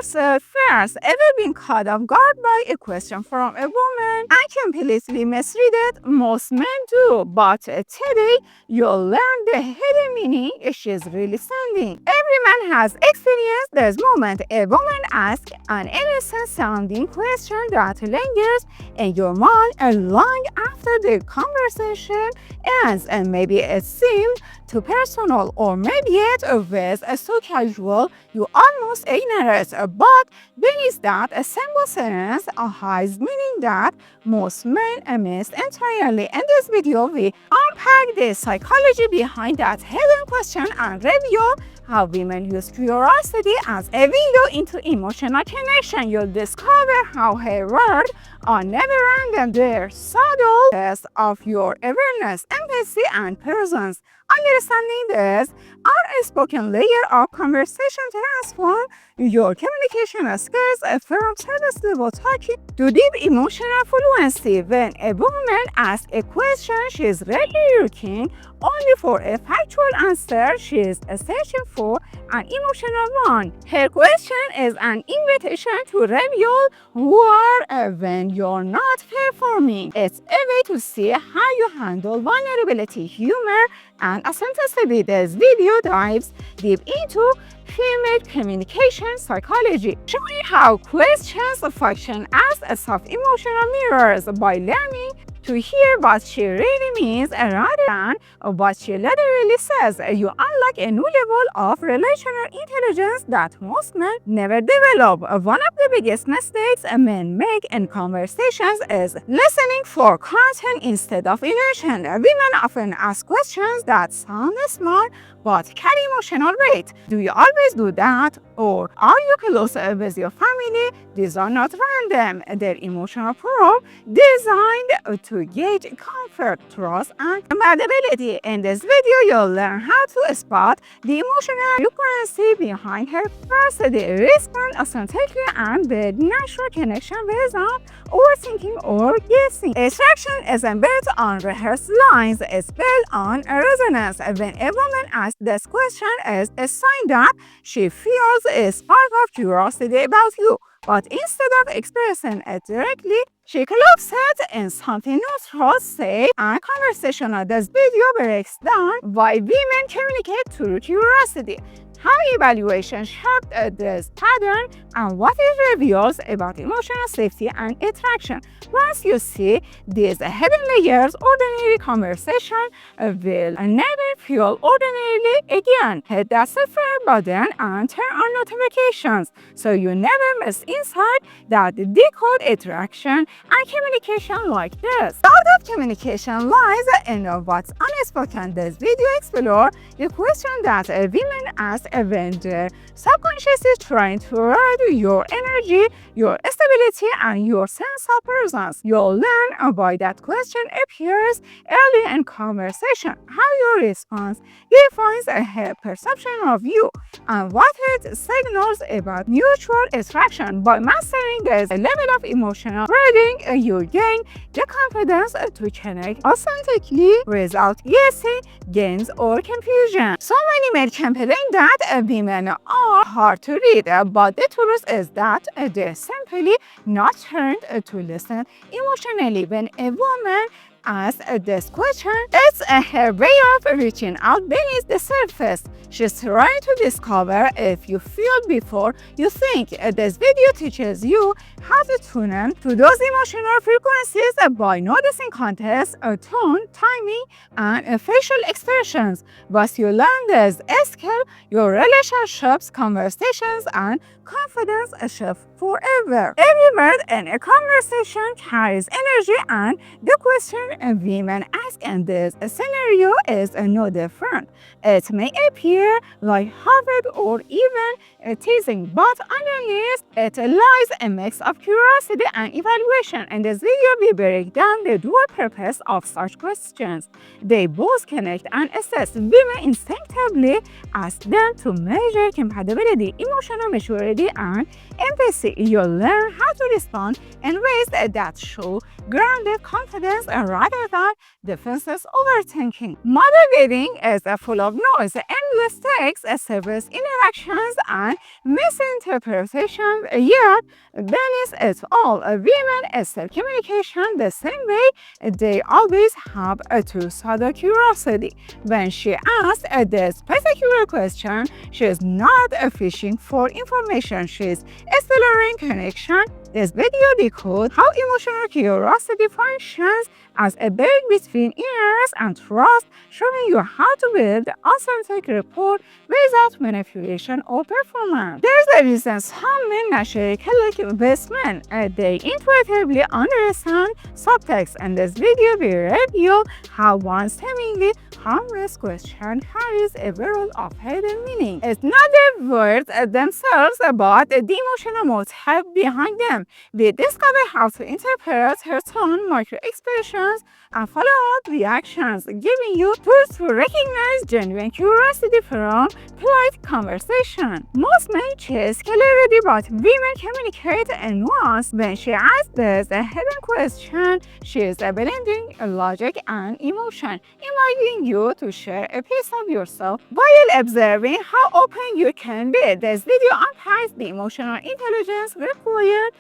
First, ever been caught off guard by a question from a woman and completely misread it? Most men do, but today you'll learn the hidden meaning she's really sending. Every man has experienced this moment. A woman asks an innocent sounding question that lingers in your mind long after the conversation ends, and maybe it seemed too personal, or maybe it was so casual you almost ignore it. But beneath that, a simple sentence hides meaning that most men miss entirely. In this video, we unpack the psychology behind that hidden question and reveal how women use curiosity as a window into emotional connection. You'll discover how her words are never random. They're subtle tests of your awareness, empathy, and presence. Understanding this unspoken layer of conversation transform your communication skills from surface level talking to deep emotional fluency. When a woman asks a question, she's really looking only for a factual answer. She's searching for an emotional one. Her question is an invitation to reveal who you are when you're not performing. It's a way to see how you handle vulnerability, humor, and authenticity. This video dives deep into female communication psychology, showing how questions function as soft emotional mirrors. By learning to hear what she really means rather than what she literally says, you unlock a new level of relational intelligence that most men never develop. One of the biggest mistakes men make in conversations is listening for content instead of emotion. Women often ask questions that sound smart but carry emotional weight. Do you always do that? Or are you close with your family? These are not random. They're emotional probe designed to gauge comfort, trust, and compatibility. In this video, you'll learn how to spot the emotional frequency behind her curiosity, respond authentically, and build natural connection without overthinking or guessing. Attraction isn't built on rehearsed lines, it's built on resonance. When a woman asks this question, is a sign that she feels a spark of curiosity about you. But instead of expressing it directly, she clothes it in something neutral, say, and conversational. This video breaks down why women communicate through curiosity, how evaluation shaped this pattern, and what it reveals about emotional safety and attraction. Once you see these hidden layers, ordinary conversation will never feel ordinarily again. Hit that subscribe button and turn on notifications so you never miss insight that decode attraction and communication like this. The art of communication lies in what's unspoken. This video explores the question that women ask when their subconscious is trying to ride your energy, your stability, and your sense of presence. You'll learn why that question appears early in conversation, how your response defines her perception of you, and what it signals about mutual attraction. By mastering this level of emotional reading, you gain the confidence to connect authentically without guessing, gains, or confusion. So many men complain that women are hard to read, but the truth is that they're simply not trained to listen emotionally. When a woman asks this question, it's her way of reaching out beneath the surface. She's trying to discover if you feel before you think. This video teaches you how to tune in to those emotional frequencies by noticing context, tone, timing, and facial expressions. Once you learn this skill, your relationships, conversations, and confidence shift forever. Every word in a conversation carries energy, and the question women ask in this scenario is no different. It may appear lighthearted or even teasing, but underneath it lies a mix of curiosity and evaluation. In this video, we break down the dual purpose of such questions. They both connect and assess. Women instinctively ask them to measure compatibility, emotional maturity, and empathy. You'll learn how to respond in ways that show grounded confidence rather rather than defenseless overthinking. Moderating is full of noise and mistakes, service interactions, and misinterpretations, yet beneath it all, women sell communication the same way. They always have a two-sided curiosity. When she asks this particular question, she is not fishing for information, she is exploring connection. This video decodes how emotional curiosity functions as a bridge between ears and trust, showing you how to build authentic rapport without manipulation or performance. There's a reason some men naturally click with men. They intuitively understand subtext, and this video will reveal how one seemingly harmless question carries a world of hidden meaning. It's not the words themselves, but the emotional motive behind them. We discover how to interpret her tone, micro-expressions, and follow-up reactions, giving you tools to recognize genuine curiosity from polite conversation. Most men chase clarity, but women communicate in nuance. When she asks this hidden question, she is blending logic and emotion, inviting you to share a piece of yourself while observing how open you can be. This video unpacks the emotional intelligence required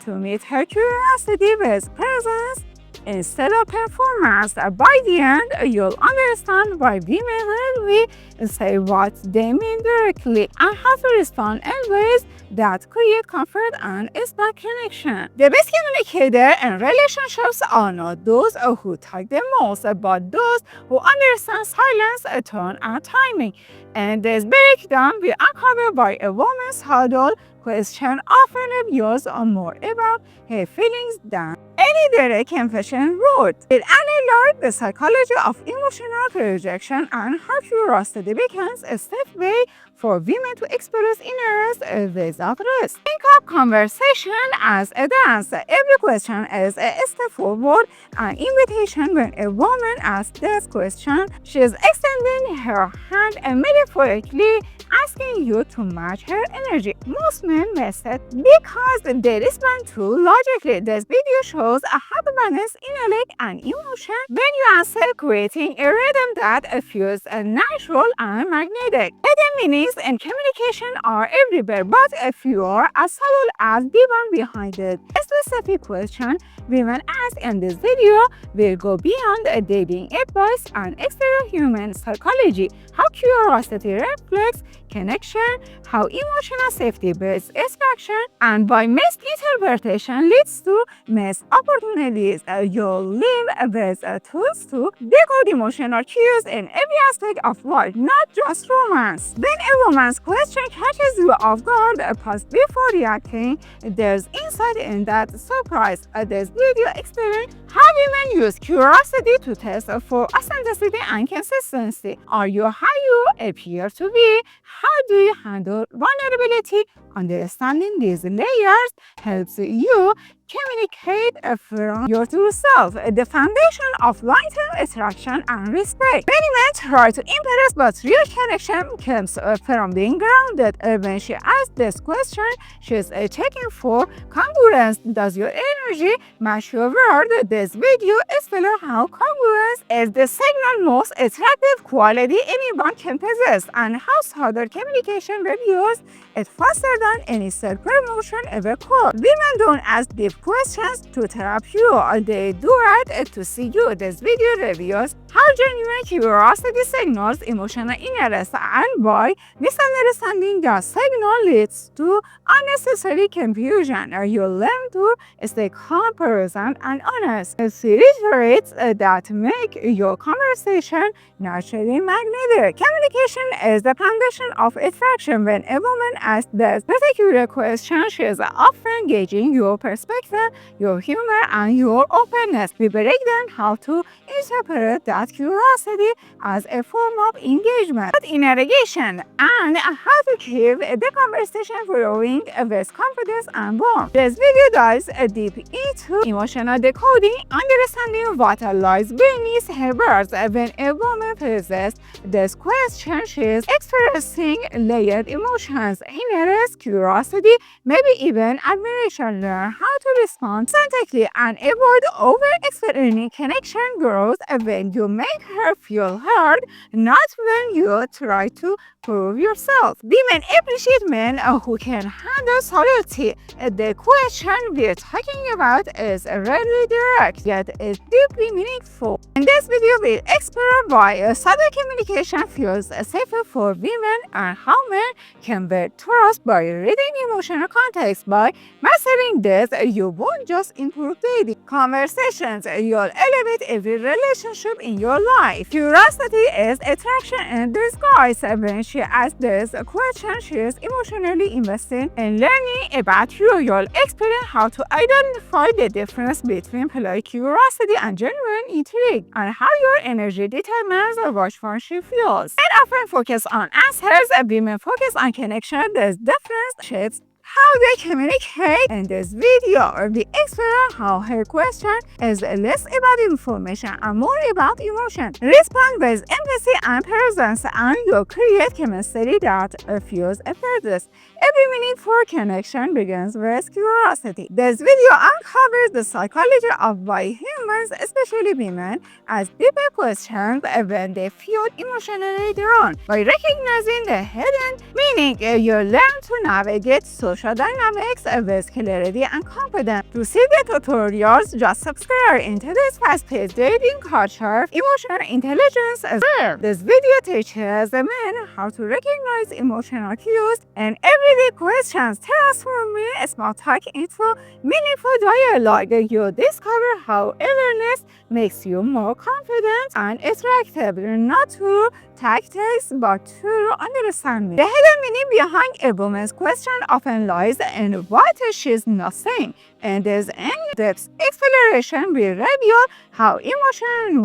to meet her curiosity with presence instead of performance. By the end, you'll understand why women rarely say what they mean directly and how to respond in ways that create comfort and spark connection. The best communicator in relationships are not those who talk the most, but those who understand silence, tone, and timing. And this breakdown will uncover why a woman's huddle question often reveals more about her feelings than any direct confession would. It analyzes the psychology of emotional projection and how curiosity becomes a safe way for women to express inner without risk. Think of conversation as a dance. Every question is a step forward, an invitation. When a woman asks this question, she is extending her hand and metaphorically asking you to match her energy. Most men miss it because they respond too logically. This video shows how to balance intellect and emotion when you answer, creating a rhythm that feels natural and magnetic. Hidden meanings in communication are everywhere, but few are as subtle as the one behind it. A specific question women ask in this video will go beyond dating advice and external human psychology, how curiosity reflects connection, how emotional safety builds attraction, and by misinterpretation leads to missed opportunities. You'll live with tools to decode emotional cues in every aspect of life, not just romance. When a woman's question catches you off guard, pause before reacting. There's insight in that surprise. This video explains how women use curiosity to test for authenticity and consistency. Are you how you appear to be? How do you handle vulnerability? Understanding these layers helps you communicate from your true self, the foundation of long-term attraction and respect. Many men try to impress, but real connection comes from being grounded. When she asks this question, she's checking for congruence. Does your energy match your word? This video explains how congruence is the single most attractive quality anyone can possess, and how subtle communication reveals it faster than any self-promotion ever could. Women don't ask deep questions to trap you, they do it to see you. This video reveals how genuine curiosity signals emotional interest, and why misunderstanding the signal leads to unnecessary confusion. You learn to stay calm, present, and honest. Series traits that make your conversation naturally magnetic. Communication is the foundation of attraction. When a woman asks this particular question, she is often gauging your perspective, your humor, and your openness. We break down how to interpret that curiosity as a form of engagement, interrogation, and how to keep the conversation flowing with confidence and warmth. This video dives deep into emotional decoding, understanding what lies beneath her words. When a woman poses this question, she is expressing layered emotions, interest, curiosity, maybe even admiration. Learn how to respond authentically and avoid over-explaining. Connection grows when you make her feel heard, not when you try to prove yourself. Women appreciate men who can handle subtlety. The question we're talking about is really direct, yet is deeply meaningful. In this video, we'll explore why subtle communication feels safer for women and how men can build trust by reading emotional context. By mastering this, you won't just improve dating conversations, you'll elevate every relationship in your life. Curiosity is attraction in disguise. When she asks this question, she is emotionally invested in learning about you. You'll experience how to identify the difference between polite curiosity and genuine intrigue, and how your energy determines what one she feels. Men often focus on answers, women focus on connection. This difference shapes how they communicate. In this video, we explore how her question is less about information and more about emotion. Respond with empathy and presence, and you'll create chemistry that feels effortless. Every meaningful connection begins with curiosity. This video uncovers the psychology of why humans, especially women, ask deeper questions when they feel emotionally drawn. By recognizing the hidden meaning, you learn to navigate social dynamics with clarity and confidence. To see the tutorials, just subscribe. In today's fast-paced dating culture, emotional intelligence is rare. This video teaches men how to recognize emotional cues and everyday questions, transforming small talk into meaningful dialogue. You discover how awareness makes you more confident and attractive, not through tactics but through understanding. The hidden meaning behind a woman's question often lies in what she's not saying. In this in-depth exploration, we reveal how emotion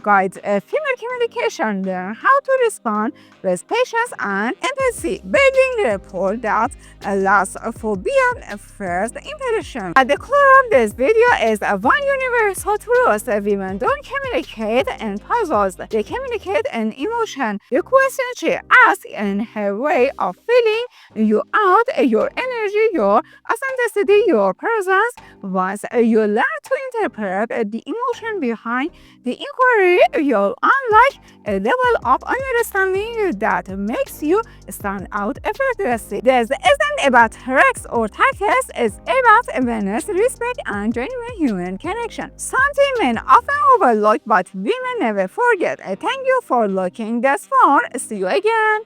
guides female communication. Learn how to respond with patience and empathy, building rapport that lasts for beyond first impression. At the core of this video is one universal truth: women don't communicate in puzzles; they communicate in emotion. The question she asks in her way of feeling you out, your energy, your authenticity, your presence. Once you learn to interpret the emotion behind the inquiry, you'll unlock a level of understanding that makes you stand out effortlessly. This isn't about tricks or tactics, it's about awareness, respect, and genuine human connection. Something men often overlook but women never forget. Thank you for looking this far. See you again.